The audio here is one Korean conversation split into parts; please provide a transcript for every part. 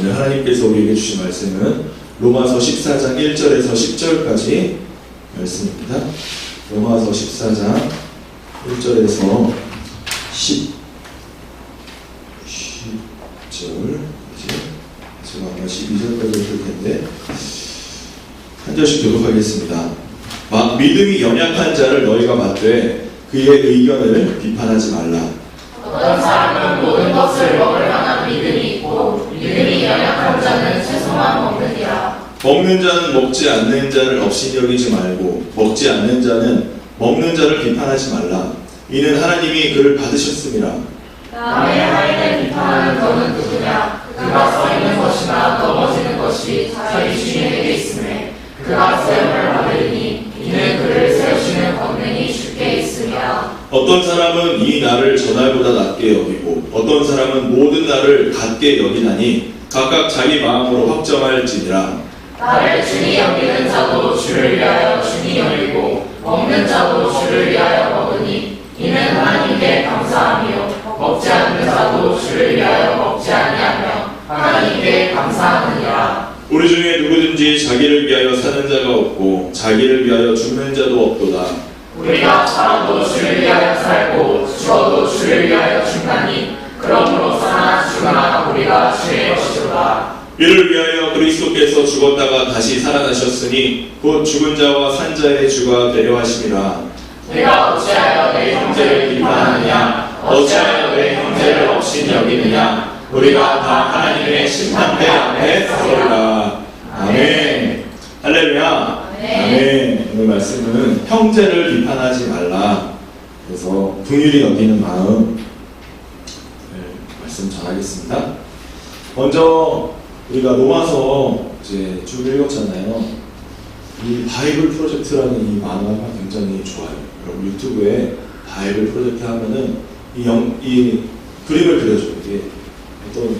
오늘 하나님께서 우리에게 주신 말씀은 로마서 14장 1절에서 10절까지 말씀입니다. 로마서 14장 1절에서 10절, 제가 아마 12절까지 볼 텐데 한 절씩 교독하겠습니다. 믿음이 연약한 자를 너희가 받되 그의 의견을 비판하지 말라. 어떤 사람은 모든 것을 먹을 만한 믿음이 있고 믿음이 연약한 자는 채소만 먹느니라. 먹는 자는 먹지 않는 자를 없이 여기지 말고 먹지 않는 자는 먹는 자를 비판하지 말라. 이는 하나님이 그를 받으셨음이라. 남의 하인을 비판하는 너는 누구냐? 그가 서 있는 것이나 넘어지는 것이 자기 주인에게 있음에 그가 세움을 받으리니 이는 그를 세우시는 권능이 주께 있으랴. 어떤 사람은 이 날을 저날보다 낮게 여기고 어떤 사람은 모든 날을 같게 여기나니 각각 자기 마음으로 확정할지니라. 나를 주니 여기는 자도 주를 위하여 주니 여기고 먹는 자도 주를 위하여 먹으니 이는 하나님께 감사하며 먹지 않는 자도 주를 위하여 먹지 아니하며 하나님께 감사하느니라. 우리 중에 누구든지 자기를 위하여 사는 자가 없고 자기를 위하여 죽는 자도 없도다. 우리가 살아도 주를 위하여 살고 죽어도 주를 위하여 죽나니 그러므로 사나 죽으나 우리가 주의 것이로다. 이를 위하여 그리스도께서 죽었다가 다시 살아나셨으니 곧 죽은 자와 산 자의 주가 되려 하심이라. 내가 어찌하여 내 형제를 비판하느냐? 어찌하여 내 형제를 없인 여기느냐? 우리가 다 하나님의 심판대 앞에 서리라. 아멘. 할렐루야. 아멘. 오늘 말씀은 형제를 비판하지 말라. 그래서 긍휼히 여기는 마음 말씀 전하겠습니다. 먼저 우리가 로마서 이제 쭉 읽었잖아요. 이 바이블 프로젝트라는 이 만화가 굉장히 좋아요. 여러분 유튜브에 바이블 프로젝트 하면은 이 그림을 그려줘요. 이게 어떤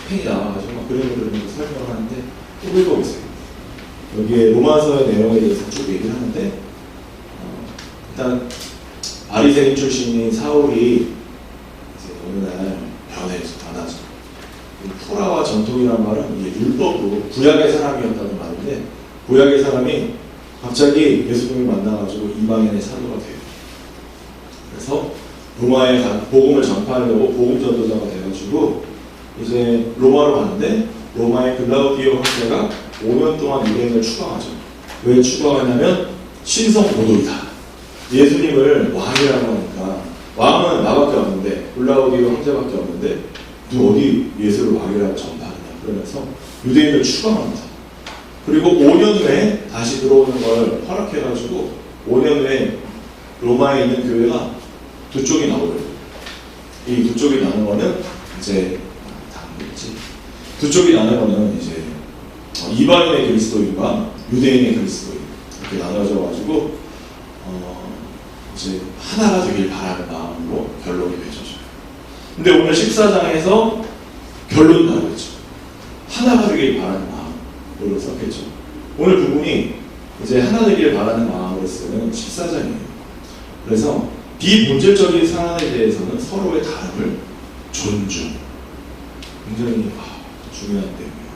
펜이 나와가지고 막 그림을 그리면서 설명을 하는데 또 읽어보세요. 여기에 로마서의 내용에 대해서 쭉 얘기를 하는데 일단 바리새인 출신인 사울이 이제 어느 날 변하죠. 토라와 전통이라는 말은 이게 율법으로 구약의 사람이었다는 말인데 구약의 사람이 갑자기 예수님을 만나가지고 이방인의 사도가 돼요. 그래서 로마에 복음을 전파하려고 복음 전도자가 돼가지고 이제 로마로 가는데 로마의 글라우디오 황제가 5년 동안 유대인을 추방하죠. 왜 추방하냐면 신성 고돌이다. 예수님을 왕이라고 하니까 왕은 나밖에 없는데 글라우디오 황제밖에 없는데 누 어디 예수를 왕이라고 전파하느냐 그러면서 유대인을 추방합니다. 그리고 5년 후에 다시 들어오는 걸 허락해가지고 5년 후에 로마에 있는 교회가 두 쪽이 나오거든요. 이 두 쪽이 나는 거는 이제 두 쪽이 나는 거는 이제 이방인의 그리스도인과 유대인의 그리스도인 이렇게 나눠져가지고 이제 하나가 되길 바라는 마음으로 결론이 맺어져요. 근데 오늘 14장에서 결론 나오겠죠. 하나가 되길 바라는 마음으로 썼겠죠. 오늘 부분이 이제 하나 되길 바라는 마음으로 쓰는 14장이에요. 그래서 비본질적인 상황에 대해서는 서로의 다름을 존중. 굉장히 중요한 내용이에요.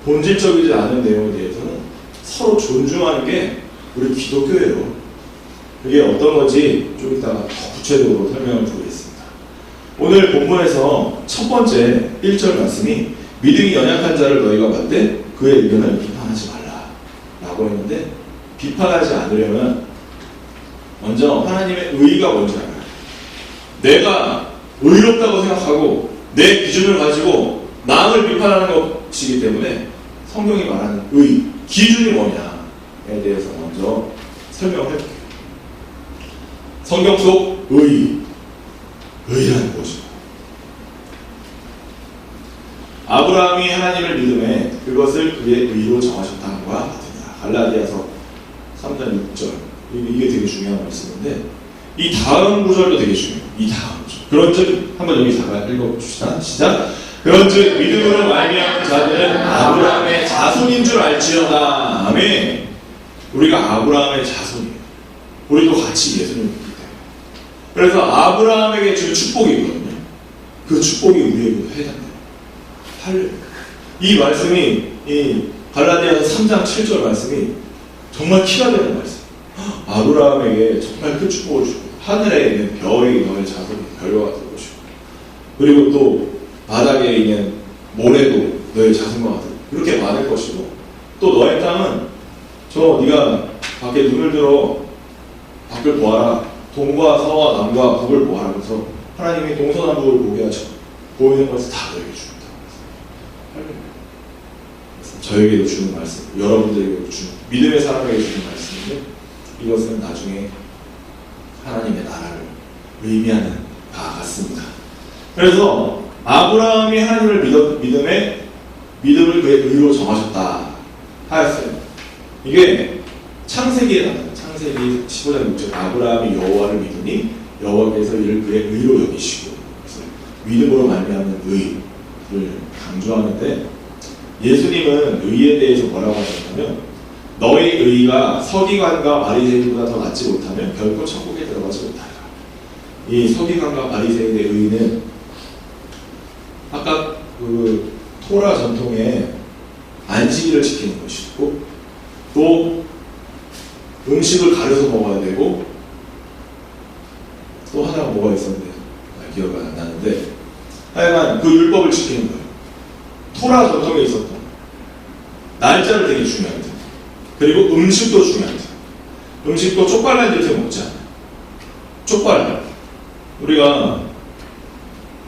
본질적이지 않은 내용에 대해서는 서로 존중하는 게 우리 기독교예요. 그게 어떤 건지 좀 이따가 더 구체적으로 설명을 드리겠습니다. 오늘 본문에서 첫 번째 1절 말씀이 믿음이 연약한 자를 너희가 받되 그의 의견을 비판하지 말라 라고 했는데 비판하지 않으려면 먼저 하나님의 의의가 뭔지 알아요. 내가 의롭다고 생각하고 내 기준을 가지고 남을 비판하는 것이기 때문에 성경이 말하는 의, 기준이 뭐냐에 대해서 먼저 설명을 해볼게요. 성경 속 의라는 것이죠. 아브라함이 하나님을 믿음에 그것을 그의 의로 정하셨다는 것과 같으니라. 갈라디아서 3장 6절. 이게 되게 중요한 말씀인데 이 다음 구절도 되게 중요해요. 이 다음 구절. 그런즉 한번 여기 잠깐 읽어봅시다. 시작. 그런즉 믿음으로 말미암은 자들은 아브라함의 자손인 줄 알지어다. 아멘. 우리가 아브라함의 자손이에요. 우리도 같이 예수님을 믿기 때문에. 그래서 아브라함에게 준 축복이 있거든요. 그 축복이 우리에게도 해당돼요. 할렐루야. 이 말씀이 이 갈라디아서 3장 7절 말씀이 정말 키가 되는 말씀. 아브라함에게 정말 큰 축복을 주고 하늘에 있는 별이 너의 자손이 별과 같을 것이고 그리고 또 바닥에 있는 모래도 너의 자손과 같을 그렇게 많을 것이고 또 너의 땅은 저 네가 밖에 눈을 들어 밖을 보아라 동과 서와 남과 북을 보아라 그래서 하나님이 동서남북을 보게 하셔 보이는 것을 다 너에게 주는다. 저에게도 주는 말씀, 여러분들에게도 주는 믿음의 사람에게 주는 말씀인데 이것은 나중에 하나님의 나라를 의미하는 바 같습니다. 그래서 아브라함이 하나님을 믿음을 그의 의로 정하셨다 하였어요. 이게 창세기에 나와요. 창세기 15장 6절 아브라함이 여호와를 믿으니 여호와께서 이를 그의 의로 여기시고 그래서 믿음으로 말미암는 의를 강조하는데 예수님은 의에 대해서 뭐라고 하셨냐면 너의 의가 서기관과 바리새인보다 더 낫지 못하면 결코 천국에 들어가지 못하리라. 이 서기관과 바리새인의 의는 아까 그 토라 전통에 안식일을 지키는 것이고 또 음식을 가려서 먹어야 되고 또 하나가 뭐가 있었는데 기억이 안 나는데 하여간 그 율법을 지키는 거예요. 토라 전통에 있었던 날짜를 되게 중요합니다. 그리고 음식도 중요합니다. 음식도 쪽발난 데서 먹지 않아요. 쪽발난. 우리가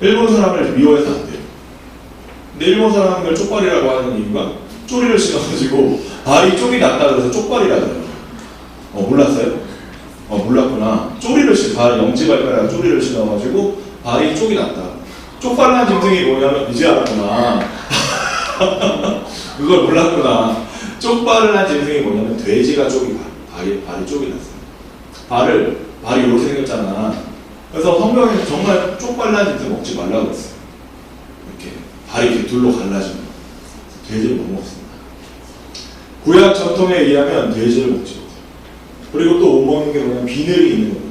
일본 사람을 미워해서 안 돼요. 근데 일본 사람을 쪽발이라고 하는 이유가 쪼리를 신어가지고 발이 쪽이 났다 그래서 쪽발이라더라고요. 몰랐어요? 몰랐구나. 발 영지발가락 쪼리를 신어가지고 발이 쪽이 났다. 쪽발난 증상이 뭐냐면 이제 알았구나. 그걸 몰랐구나. 쪽발을 한 증상이 뭐냐면 돼지가 발이 쪽이 났어요. 발이 이렇게 생겼잖아. 그래서 성경에서 정말 쪽발난 증상 먹지 말라고 했어요. 이렇게 발이 이렇게 둘로 갈라지면 돼지를 못 먹습니다. 구약 전통에 의하면 돼지를 먹지 못해요. 그리고 또 못 먹는 게 뭐냐면 비늘이 있는 거예요.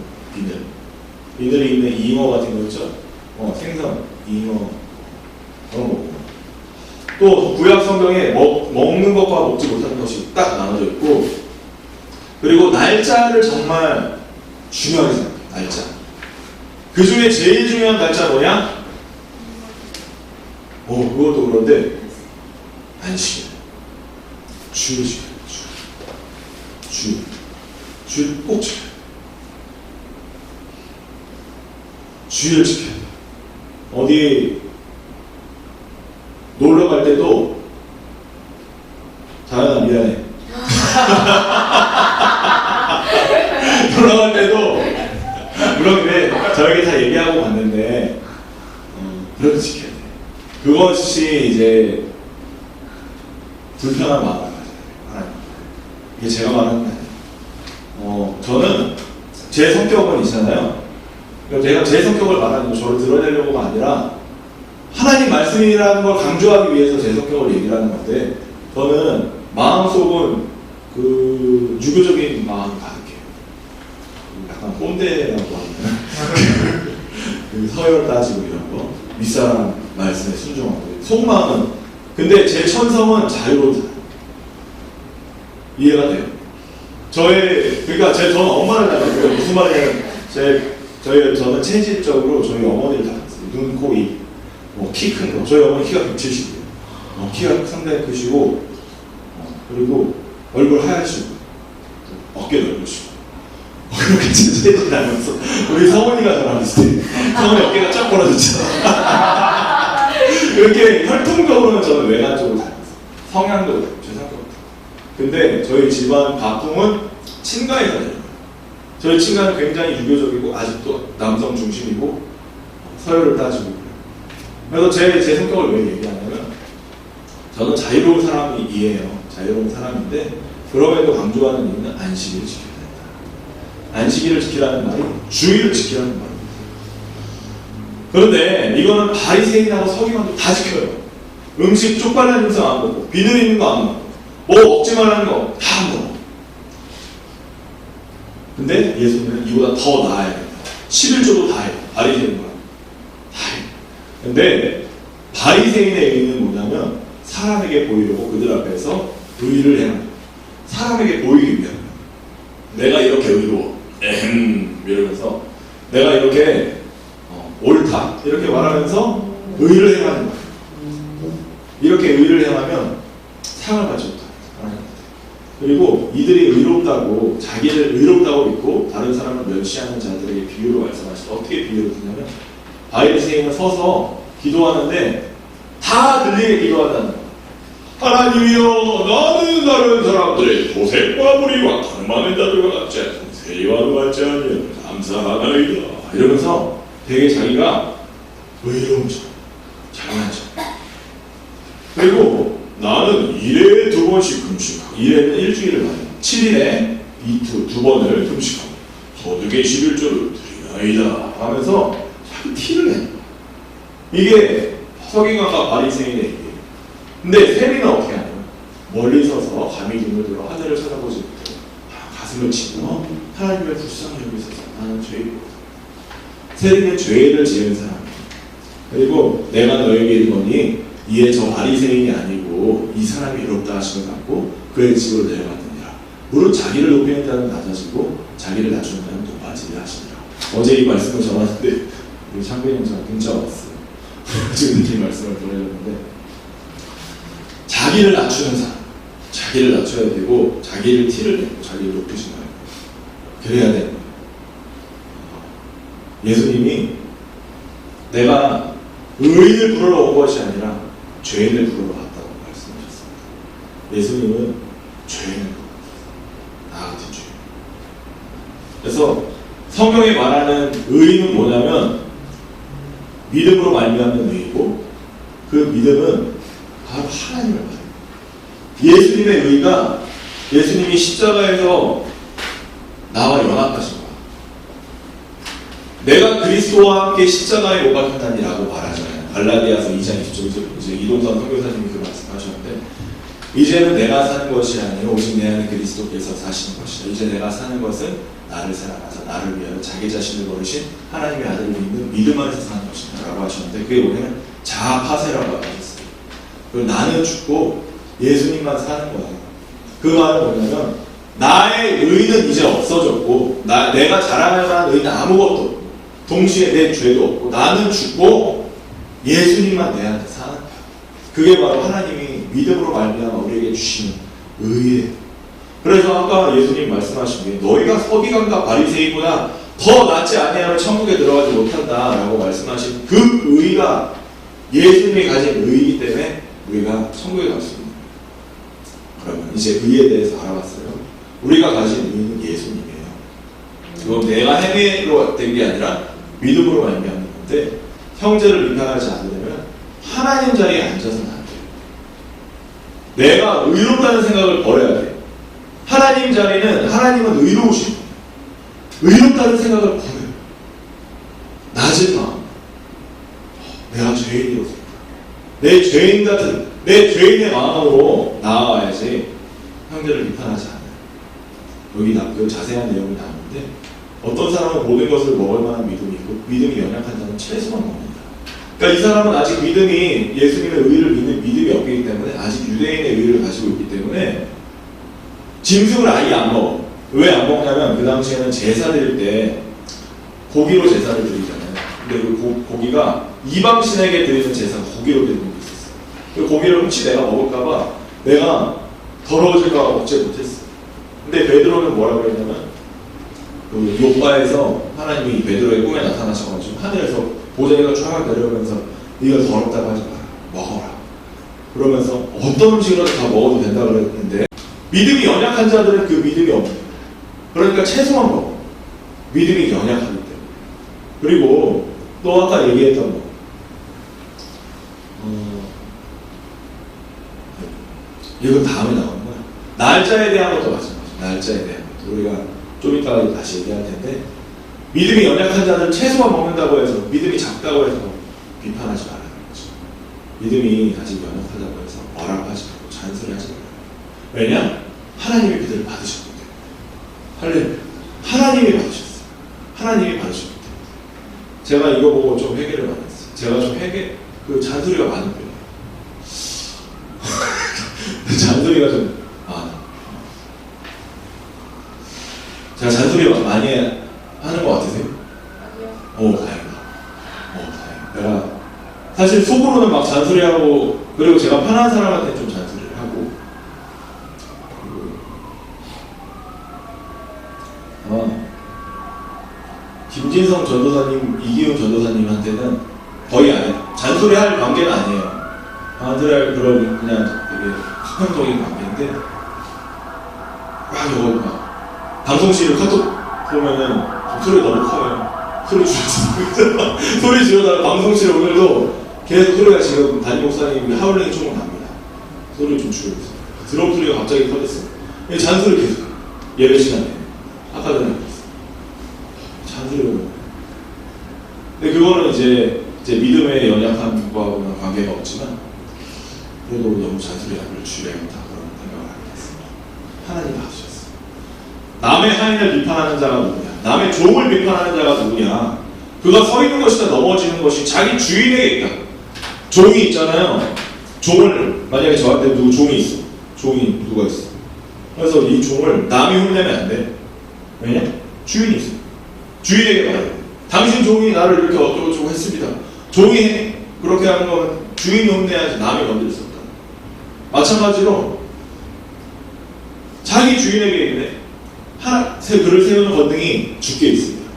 비늘이 있는 잉어 같은 거 있죠? 생선, 잉어 그런 거. 또 구약 성경에 먹는 것과 먹지 못하는 것이 딱 나눠져 있고 그리고 날짜를 정말 중요하게 생각해요. 날짜. 그 중에 제일 중요한 날짜 뭐냐? 그것도 그런데 안식일. 주일 지켜요. 주일 꼭 지켜요. 주일 지켜요. 어디 놀러 갈 때도 자연아 미안해. 놀러 갈 때도 물론 그래 저에게 다 얘기하고 갔는데 그래도 지켜야 돼. 그것이 이제 불편한 마음을 가져요. 이게 제가 말하는 게 아니에요. 저는 제 성격은 있잖아요. 제가 제 성격을 말하는 거 저를 드러내려고가 아니라 하나님 말씀이라는 걸 강조하기 위해서 제 성격을 얘기를 하는 건데 저는 마음속은 그 유교적인 마음이 가득해요. 약간 꼰대라고 하면 그 서열 따지고 이런 거 윗사람 말씀에 순종하고 속마음은 근데 제 천성은 자유로운 이해가 돼요. 그러니까 저는 엄마를 닮았어요. 무슨 말이냐면 저는 체질적으로 저희 어머니를 닮았어요. 눈, 코, 입, 키 큰 거. 저희 어머니 키가 170이에요. 키가 상당히 크시고 그리고 얼굴 하얗시고 어깨 넓으시고 그렇게 체질이 닮았어. 우리 성원이가 저랑 비슷해. 성원이 어깨가 쫙 벌어졌잖아. 이렇게 혈통적으로는 저는 외관적으로 닮았어요. 성향도 제 성격도. 근데 저희 집안 가풍은 친가에 다녀요. 저희 친가는 굉장히 유교적이고 아직도 남성 중심이고 서열을 따지고 그래서 제 성격을 왜 얘기하냐면 저는 자유로운 사람이에요. 자유로운 사람인데 그럼에도 강조하는 이유는 안식일을 지켜야 된다. 안식일을 지키라는 말이 주의를 지키라는 말입니다. 그런데 이거는 바리새인하고 서기관도 다 지켜요. 음식 쪽발난 음식 안 먹고 비늘 있는 거 안 먹고 뭐 먹지 말라는 거 다 안 먹어. 근데 예수님은 이보다 더 나아야 된다. 11조도 다 해요. 바리새인과 다 해요. 근데 바리새인의 의미는 뭐냐면 사람에게 보이려고 그들 앞에서 의를 행하는 사람에게 보이기 위한 내가 이렇게 의로워 이러면서 내가 이렇게 옳다 이렇게 말하면서 의를 행하는 거예요. 이렇게 의를 행하면 상을 받지 못합니다. 그리고 이들이 의롭다고 자기를 의롭다고 믿고 다른 사람을 멸시하는 자들에게 비유로 말씀하시죠. 어떻게 비유를 드냐면 바리새인은 서서 기도하는데 다 들리게 기도한다는 거예요. 하나님이여 나는 다른 사람들의 도색과 무리와 강만한 자들과 같지 않고 세리와도 같지 않으며 감사하나이다 이러면서 되게 자기가 의로운 척 잘난 척 그리고 나는 1회에 2번씩 금식하고 1회는 일주일을 말해요. 7일에 두 번을 금식하고 소득의 11조를 드리나이다 하면서 자기 티를 내는 거예요. 이게 서기관과 바리새인의 얘기예요. 근데 세리는 어떻게 하냐면 멀리 서서 감히 눈을 들어 하늘을 쳐다보지 못하고 가슴을 치며 하나님의 불쌍히 여기소서 나는 죄이고 세리는 죄를 지은 사람이에요. 그리고 내가 너에게 이르노니 이에 저 바리새인이 아니고 이 사람이 이롭다 하심을 갖고 그의 집으로 내려갔느니라. 무릇 자기를 높이는 자는 낮아지고 자기를 낮추는 자는 높아지리라 하시니라. 어제 이 말씀을 전하는데 우리 창빈 형제가 문자 왔어요. 지금 이 말씀을 보내줬는데 자기를 낮추는 사람, 자기를 낮춰야 되고 자기를 티를 내고 자기를 높이신 거예요. 그래야 되는 거예요. 예수님이 내가 의인을 부르러 온 것이 아니라 죄인을 부르러 왔다고 말씀하셨습니다. 예수님은 죄인을 부르러 나 같은 죄인. 그래서 성경에 말하는 의인은 뭐냐면 믿음으로 말미암는 의이고 그 믿음은 바로 하나님을 말해요. 예수님의 의가 예수님이 십자가에서 나와 연합하신 거야. 내가 그리스도와 함께 십자가에 못 박혔다니라고 말하잖아요. 갈라디아서 2장 20절 이제 이동선 선교사님이 그 말씀하셨는데 이제는 내가 사는 것이 아니요 오직 내 안에 그리스도께서 사시는 것이다. 이제 내가 사는 것은 나를 사랑하사 나를 위하여 자기 자신을 버리신 하나님의 아들을 믿는 믿음 안에서 사는 것이다 라고 하셨는데 그게 뭐냐면 자아파세라고 하셨어요. 그리고 나는 죽고 예수님만 사는 거예요. 그 말은 뭐냐면 나의 의는 이제 없어졌고 내가 자랑할 만한 의는 아무것도 없고 동시에 내 죄도 없고 나는 죽고 예수님만 내한테 사는 거야. 그게 바로 하나님이 믿음으로 말미암아 우리에게 주시는 의예요. 그래서 아까 예수님 말씀하신 게 너희가 서기관과 바리새인보다 더 낫지 아니하면 천국에 들어가지 못한다라고 말씀하신 그 의가 예수님이 가진 의이기 때문에 우리가 천국에 갈 수 있는 거예요. 그러면 이제 의에 대해서 알아봤어요. 우리가 가진 의는 예수님이에요. 그건 내가 행위로 된 게 아니라 믿음으로 말미암는 건데 형제를 비판하지 않으려면 하나님 자리에 앉아서는 안 돼요. 내가 의롭다는 생각을 버려야 돼요. 하나님 자리는 하나님은 의로우신 거예요. 의롭다는 생각을 버려요. 낮은 마음. 내가 죄인이로서 내 죄인 같은 내 죄인의 마음으로 나아가야지 형제를 비판하지 않아요. 여기 그 자세한 내용이 나오는데 어떤 사람은 모든 것을 먹을 만한 믿음이 있고 믿음이 연약한 자는 채소만 먹는다. 그러니까 이 사람은 아직 믿음이 예수님의 의를 믿는 믿음이 없기 때문에 아직 유대인의 의를 가지고 있기 때문에 짐승을 아예 안 먹어. 왜 안 먹냐면 그 당시에는 제사 드릴 때 고기로 제사를 드리잖아요. 근데 그 고기가 이방신에게 드리는 제사가 고기로 드리는 게 있었어요. 그 고기를 혹시 내가 먹을까봐 내가 더러워질까 억제 못했어. 근데 베드로는 뭐라고 했냐면 그 요바에서 하나님이 베드로의 꿈에 나타나셔가지고 하늘에서 보자기가 쫙 내려오면서 네가 더럽다고 하지 마라. 먹어라. 그러면서 어떤 음식이라도 다 먹어도 된다고 그랬는데 믿음이 연약한 자들은 그 믿음이 없는 그러니까 채소만 먹어. 믿음이 연약하기 때문에. 그리고 또 아까 얘기했던 거 이건 다음에 나오는 거야. 날짜에 대한 것도 마찬가지. 날짜에 대한 것도 우리가 좀 이따가 다시 얘기할 텐데 믿음이 연약한 자는 채소만 먹는다고 해서 믿음이 작다고 해서 비판하지 말라는 거죠. 믿음이 아직 연약하다고 해서 뭐라고 하지 말고 잔소리하지 말아요. 왜냐? 하나님이 그들을 받으셨기 때문에. 할렐루야. 하나님이 받으셨어요. 하나님이 받으셨기 때문에. 제가 이거 보고 좀 회개를 많이 했어요. 제가 좀 잔소리가 많은 편이에요. 잔소리가 좀 제가 잔소리 많이 하는 것 같으세요? 다행이다. 내가 사실 속으로는 막 잔소리하고, 그리고 제가 편한 사람한테 좀 잔소리를 하고, 아마 김진성 전도사님, 이기훈 전도사님한테는 거의 안 해요. 잔소리할 관계는 아니에요. 잔소리할 그런 그냥 되게 수평적인 관계인데, 막 방송실을 카톡 보면은 소리가 너무 커요. 소리 줄여서 소리 지르다가 방송실에 오늘도 계속 소리가 지금 담임 목사님 하울링이 조금 납니다. 소리를 좀 줄여주세요. 드럼 소리가 갑자기 커졌어요. 잔소리 계속 예배 시간에 아까 전에 잔소리가. 근데 그거는 이제 믿음의 연약함과 관계가 없지만 그래도 너무 잔소리를 줄여야겠다 그런 생각을 하게 됐습니다. 하나님 아시죠? 남의 하인을 비판하는 자가 누구냐? 남의 종을 비판하는 자가 누구냐? 그가 서 있는 것이나 넘어지는 것이 자기 주인에게 있다. 종이 있잖아요. 종을 만약에 저한테 종이 있어. 종이 누가 있어. 그래서 이 종을 남이 흉내면 안 돼. 왜냐? 주인이 있어. 주인에게 말해. 당신 종이 나를 이렇게 어쩌고저쩌고 했습니다. 종이 그렇게 하는 건 주인이 흉내야지 남이 건들 수 없다. 마찬가지로 자기 주인에게 있네. 글을 세우는 권능이 주께 있습니다.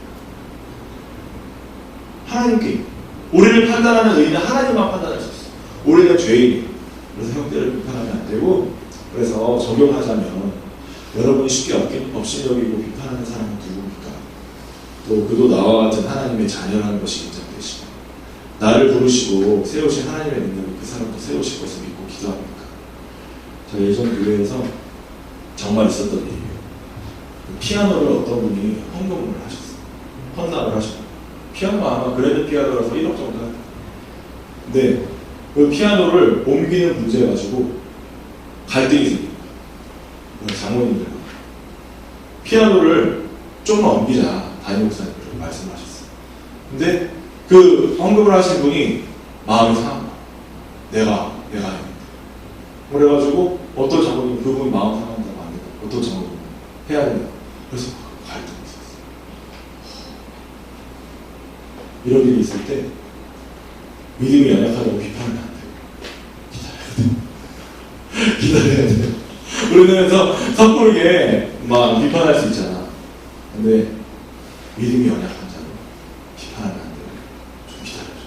하나님께. 우리를 판단하는 의인은 하나님만 판단할 수 있어요. 우리는 죄인이에요. 그래서 형제를 비판하면 안 되고, 그래서 적용하자면 여러분이 쉽게 업신여기고 비판하는 사람은 누굽니까? 또 그도 나와 같은 하나님의 자녀라는 것이 인정되시고, 나를 부르시고 세우신 하나님의 능력을 그 사람도 세우실 것을 믿고 기도합니까? 저 예전 교회에서 정말 있었던 일이에요. 피아노를 어떤 분이 헌금을 하셨어요. 헌납을 하셨어요. 피아노가 아마 그래도 피아노라서 1억 정도 하요. 근데 그 피아노를 옮기는 문제 가지고 갈등이 생깁니다. 장모님들 피아노를 좀 옮기자 담임 목사님께서 말씀하셨어요. 근데 그 헌금을 하신 분이 마음이 상한 거예요. 내가 했는데. 그래가지고 어떤 장모님 그분이 마음 상한다고 안 된다. 어떤 장모님 해야 된다. 그래서 갈등이 있었어요. 이런 일이 있을 때 믿음이 연약하다고 비판하면 안 돼요. 기다려야 돼요. 우리는 그래서 섣부르게 막 비판할 수 있잖아. 근데 믿음이 연약한 자는 비판하면 안 돼요. 좀 기다려줘.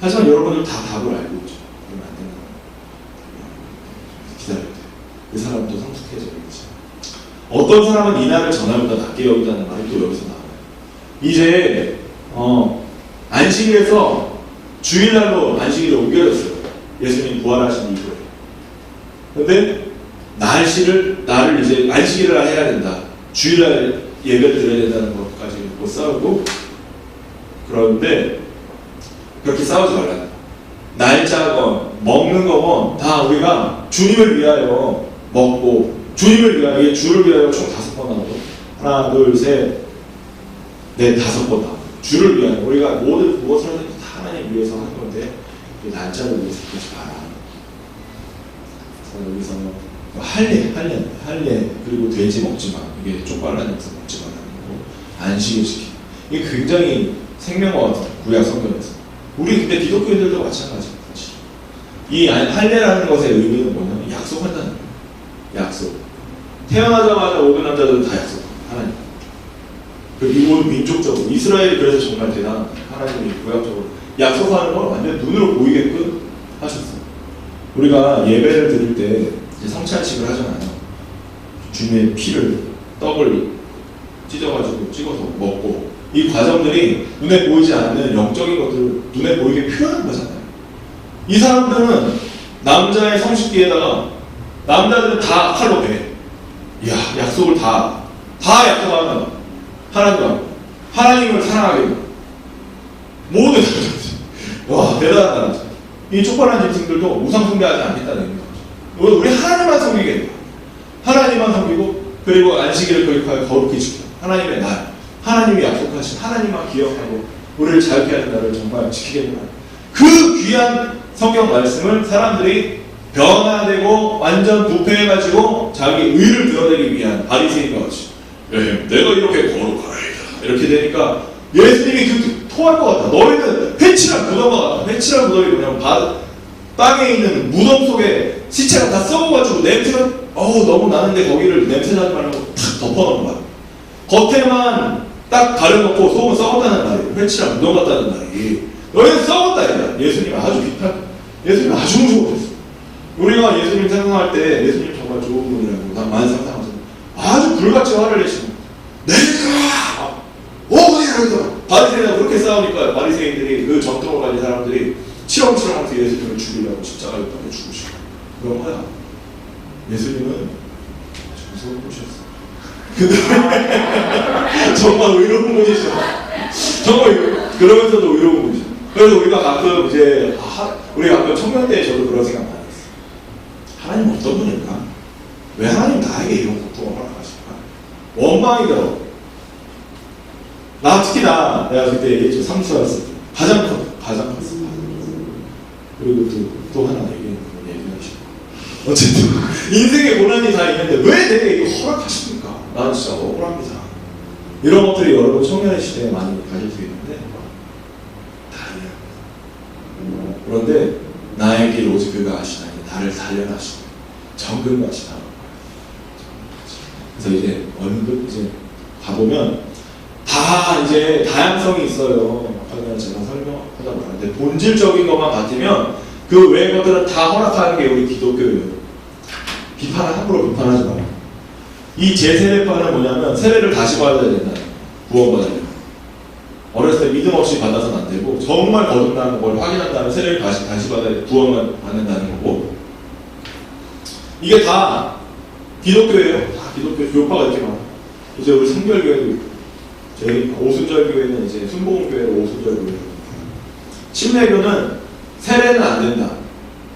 하지만 여러분들 다 답을 알고 있죠. 그러면 안 된다. 기다려야 돼요. 그 사람도 성숙해져야겠지. 어떤 사람은 이날을 전날보다 낮게 여기다는 말이 또 여기서 나와요. 이제 안식일에서 주일날로 안식일이 옮겨졌어요. 예수님 부활하신 이후에. 근데 나를 이제 안식일을 해야 된다. 주일날 예배를 드려야 된다는 것까지 못 싸우고, 그런데 그렇게 싸우지 말라. 날짜건 먹는 거건 다 우리가 주님을 위하여 먹고, 주님을 위하여, 주를 위하여 총 5번 하고, 하나, 둘, 셋, 넷, 5번 하고, 주를 위하여. 우리가 모든 무엇을 하든지 다 하나님 위해서 하는 건데, 날짜를 위해서 그러지 마라. 그래서 여기서 할례, 그리고 돼지 먹지 마. 이게 쪽발난 영상 먹지 마라는 거고, 안식일 지키기. 이게 굉장히 생명과 같은 구약 성경에서. 우리 근데 기독교인들도 마찬가지예요. 이 할례라는 것의 의미는 뭐냐면 약속한다는 거예요. 약속. 태어나자마자 모든 남자들은 다 약속합니다. 하나님. 그리고 민족적으로 이스라엘이 그래서 정말 대단한 하나님이 구약적으로 약속하는 걸 완전 눈으로 보이게끔 하셨어요. 우리가 예배를 드릴 때 이제 성찬식을 하잖아요. 주님의 피를 떡을 찢어가지고 찍어서 먹고, 이 과정들이 눈에 보이지 않는 영적인 것들을 눈에 보이게 표현한 거잖아요. 이 사람들은 남자의 성식기에다가 남자들은 다 칼로 배. 이야, 약속을 다 약속하는 하나님과 하나님을 사랑하게 모든 와 대단하다. 이 촉발한 짐승들도 우상 숭배하지 않겠다는 얘기죠. 우리 하나님만 섬기겠다. 하나님만 섬기고, 그리고 안식일을 거룩히 지켜. 하나님의 날, 하나님이 약속하신 하나님만 기억하고 우리를 자유케 하는 날을 정말 지키겠다. 그 귀한 성경 말씀을 사람들이 변화되고 완전 부패해가지고 자기 의를 드러내기 위한 바리새인과 같이 내가 이렇게 거룩하리이다 이렇게 되니까 예수님이 그 토할 것 같다. 너희는 회칠한 무덤과 같다. 회칠한 무덤이 뭐냐면 땅에 있는 무덤 속에 시체가 다 썩어가지고 냄새가 너무 나는데 거기를 냄새 나지 말라고 탁 덮어놓은 거야. 겉에만 딱 가려놓고 속은 썩었다는 말이에요. 회칠한 무덤 같다는 말이. 너희는 썩었다 이거야. 예수님 아주 비판. 예수님 아주 무서웠어. 우리가 예수님 생각할 때 예수님 정말 좋은 분이라고 난 많이 상상하죠. 아주 불같이 화를 내시고 내가 어디야 바리새인과 그렇게 싸우니까 바리새인들이 그 전통을 가진 사람들이 치렁치렁하면서 예수님을 죽이려고 십자가에 못 죽으시고 그런 거야. 예수님은 아주 무서운 분이셨어. 정말 의로운 분이셔. 정말 그러면서도 의로운 분이셔. 그래서 우리가 가끔 이제 우리 가끔 청년 때 저도 그런 생각 많이 했어요. 하나님 어떤 분일까? 왜 하나님 나에게 이런 고통을 허락하실까? 원망이더라고. 특히나 내가 그때 좀 삼수했을 때 가장 컸어. 그리고 또 하나 얘기는 그런 얘기를 하시고 어쨌든 인생의 고난이 다 있는데 왜 내게 이거 허락하십니까? 나는 진짜 억울합니다. 이런 것들이 여러분 청년의 시대에 많이 가질 수 있는데 다르냐. 그런데 나의 길 오직 그가 아시나니 나를 단련하시고 정금하시다. 그래서 이제 언급 이제 가보면 다 이제 다양성이 있어요. 아까 제가 설명하다 말았는데 본질적인 것만 같으면 그 외의 것들은 다 허락하는 게 우리 기독교예요. 함부로 비판하지 말아요. 이 재세례파는 뭐냐면 세례를 다시 받아야 된다. 구원받으려면. 어렸을 때 믿음 없이 받아서는 안 되고 정말 거듭나는 걸 확인한 다음에 세례를 다시 받아야 구원을 받는다는 거고 이게 다 기독교예요. 다 기독교 교파가 이렇게 많아. 이제 우리 성결교회도 있고 저희 오순절교회는 이제 순복음교회로 오순절교회. 침례교는 세례는 안 된다.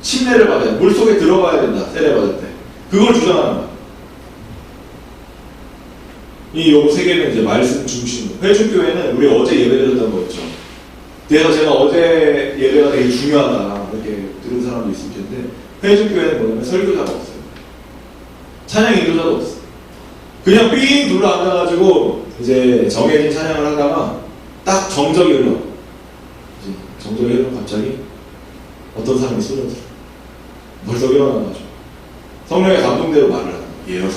침례를 받아야 돼. 물속에 들어가야 된다. 세례 받을 때. 그걸 주장하는 거야. 요 세 개는 이제 말씀 중심으로. 회중교회는 우리 어제 예배 드렸던 거 있죠. 그래서 제가 어제 예배가 되게 중요하다. 이렇게 들은 사람도 있을 텐데 회중교회는 뭐냐면 설교자가 없어요. 찬양 인도자도 없어. 그냥 삥 둘러 앉아가지고 이제 정해진 찬양을 하다가 딱 정적이 흘러. 정적이 흘러 갑자기 어떤 사람이 쏟아들어. 벌써 일어나가지고 성령의 감동대로 말을 하는 거예요.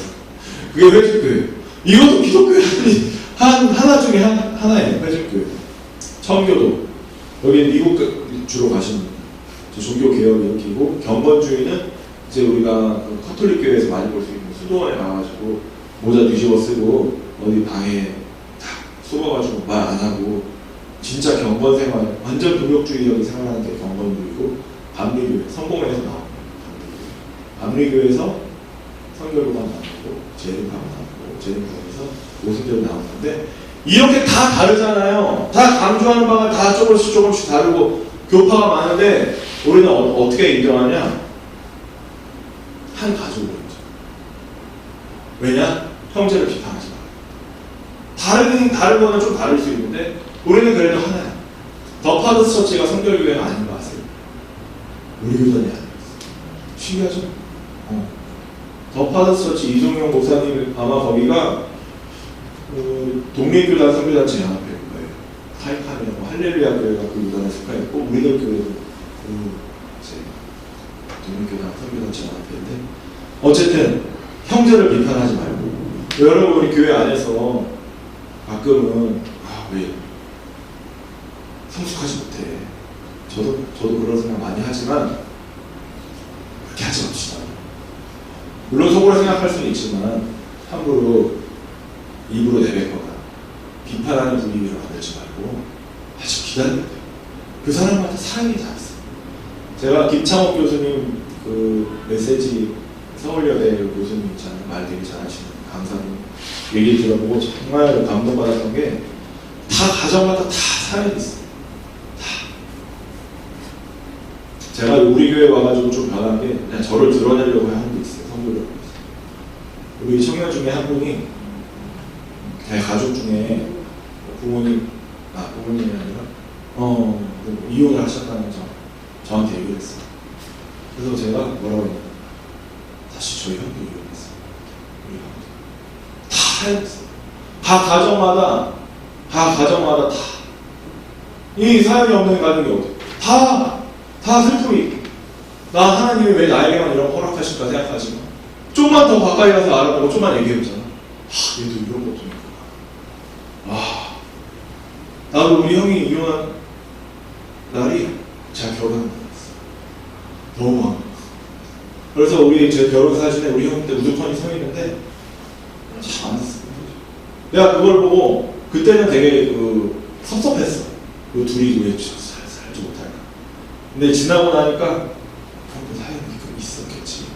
그게 회중교회. 이것도 기독교회 하나 중에 하나예요. 회중교회. 청교도. 여기 미국 주로 가시는 분. 종교 개혁을 일으키고 경건주의는 이제 우리가 카톨릭 교회에서 많이 볼 수 있는 수도원에 가가지고 모자 뒤집어 쓰고 어디 방에 딱 숨어가지고 말 안 하고 진짜 경건 생활, 완전 도덕주의적인 생활하는 게 경건주의고 감리교회, 성공회에서 나옵니다. 감리교회에서 성결교가 나오고 재림교가 나오고 재림교에서 오순절이 나오는데 이렇게 다 다르잖아요. 다 강조하는 바가 다 조금씩 다르고 교파가 많은데 우리는 어떻게 인정하냐? 한 가족으로 인정. 왜냐? 형제를 비판하지 마. 다른 거는 좀 다를 수 있는데 우리는 그래도 하나야. 더 파더스 처치가 성결교회가 아닌 거 아세요? 우리 교단이 아니었어. 신기하죠? 더 파더스 처치 이종용 목사님 아마 거기가 독립교단 선교단체 연합회일 거예요. 타이칸이라고 할렐루야 교회가 그 교단에 속하였고 우리들 교회도 이제 독립교단 선교단체 연합회인데 어쨌든 형제를 비판하지 말고 여러분 우리 교회 안에서 가끔은 왜 성숙하지 못해. 저도 그런 생각 많이 하지만 그렇게 하지 맙시다. 물론 속으로 생각할 수는 있지만 함부로 입으로 내뱉거나 비판하는 분위기를 만들지 말고 아주 기다려야 돼요. 그 사람한테 사랑이 다 있어요. 제가 김창옥 교수님 그 메시지 서울여대 교수님 있잖아요. 말 되게 잘하시는 강사님 얘기 들어보고 정말 감동받았던 게 다 가정마다 다 사연이 있어요. 다. 제가 우리 교회 와가지고 좀 변한 게 그냥 저를 드러내려고 하는 게 있어요. 성도를. 우리 청년 중에 한 분이 가족 중에 부모님이 아니라 이혼을 하셨다는 점 저한테 얘기를 했어요. 그래서 제가 뭐라고 했냐, 다시 저희 형도 이혼했어요. 우리 형도 다 해냈어요. 각 가정마다 다 이 사연이 없는 가정이 없어요. 다 슬픔이 있고, 나 하나님이 왜 나에게만 이런 허락하실까 생각하지만 좀만 더 가까이 가서 알아보고 좀만 얘기해보잖아. 얘도 이런 것도 있구나. 나도 우리 형이 이혼한 날이 제가 결혼한 날이었어. 너무 많아. 그래서 제 결혼 사진에 우리 형 때 우두커니 서 있는데 참 안 했습니다. 내가 그걸 보고 그때는 되게 섭섭했어. 그 둘이 왜 살지 못할까. 근데 지나고 나니까 형도 사연이 있었겠지.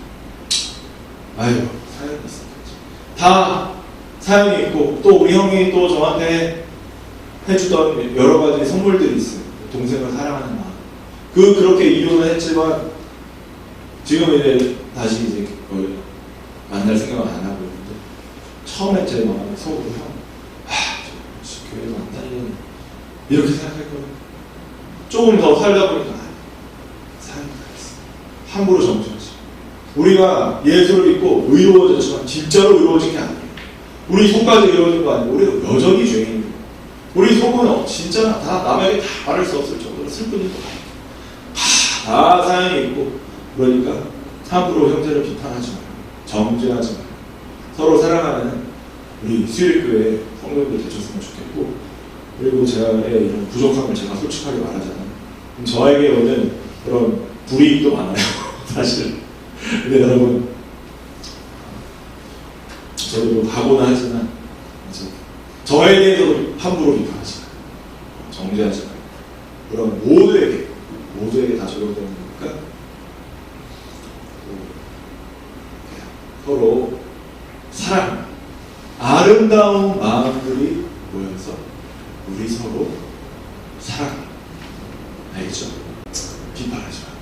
아유, 사연이 있었겠지. 다 사연이 있고, 또 우리 형이 또 저한테 해주던 여러 가지 선물들이 있어요. 동생을 사랑하는 마음. 그렇게 이혼을 했지만 지금 이제 다시 이제 그걸 만날 생각은 안 하고 있는데, 처음에 제 마음에 속으로 형, 교회도 안 다니는 이렇게 생각했거든요. 조금 더 살다 보니까 사연이 다르겠어. 함부로 정죄하지. 우리가 예수를 믿고 의로워졌지만 진짜로 의로워진 게 아니에요. 우리 속까지 의로워진 거 아니고 우리가 여전히 죄인이에요. 우리 속은 진짜 다 남에게 다 말할 수 없을 정도로 슬픈 일도 많아요. 다 사연이 있고, 그러니까 함부로 형제를 비판하지 말고 정죄하지 말고 서로 사랑하는 우리 수일교회 성도들 되셨으면 좋겠고, 그리고 저의 이런 부족함을 제가 솔직하게 말하잖아요. 저에게 오는 그런 불이익도 많아요. 사실. 근데 여러분, 저도 각오는 하지만 저에 대해서도 함부로 비판하지 마요. 정죄하지 마요. 그럼 모두에게 다 적용되는 거니까 서로 사랑, 아름다운 마음들이 모여서 우리 서로 사랑해. 알겠죠? 비판하지 마요.